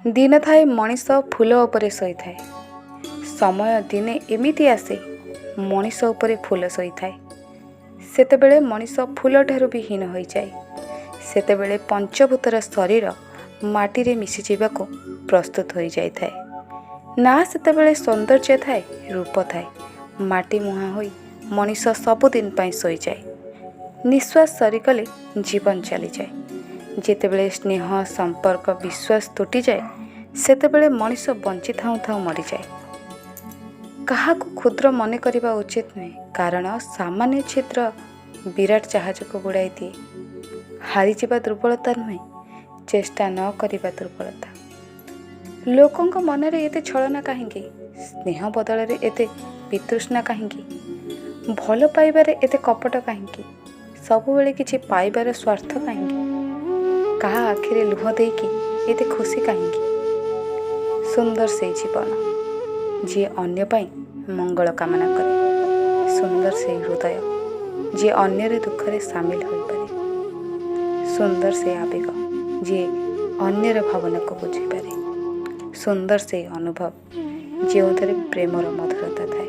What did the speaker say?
दिन थाए मनीष फूल उपरे शोइथाए। समय दिने एमिति आसे मनीष उपरे फूल शोइथाए। सेतेबेले मनीष फूल ठारू भी हीन हो जाए। सेतेबेले पंचभूतर शरीर माटी रे मिशि जावाको प्रस्तुत हो जाए। ना सेतेबेले सौंदर्य थाए रूप थाए। माटी मुहां होई मनीष सबुदिन पाई शोई जाए। निश्वास सरीगले जीवन चली जाए। जेतेबेले स्नेह संपर्क विश्वास तुटी जाए सेतेबेले मनीष बंची थाऊ थाऊ मरी जाए। काहाकू क्षुद्र मन करने उचित नुहे, कारण सामान्य छिद्र विराट जहाज को बुड़ाई दिए। हारी जावा दुर्बलता नुहे, चेष्टा न करिबा दुर्बलता। लोकंक मन रे एते छलना काहेकि? स्नेह बदल रे एते वितृष्णा काहेकि? भल पाइबारे एते कपट काहेकि? सबुबेले किछि पाइबार स्वार्थ काहेकि? कहा आखिरे लुह देकी एते खुशी काहेकि? सुंदर से जीवन जी अन्य पाई मंगल कामना करे। सुंदर से हृदय जी अन्य रे दुख रे शामिल होई पारे। सुंदर से आवेग जी अन्य रे भावना को बुझी पारे। सुंदर से अनुभव जो प्रेमर मधुरता थाए।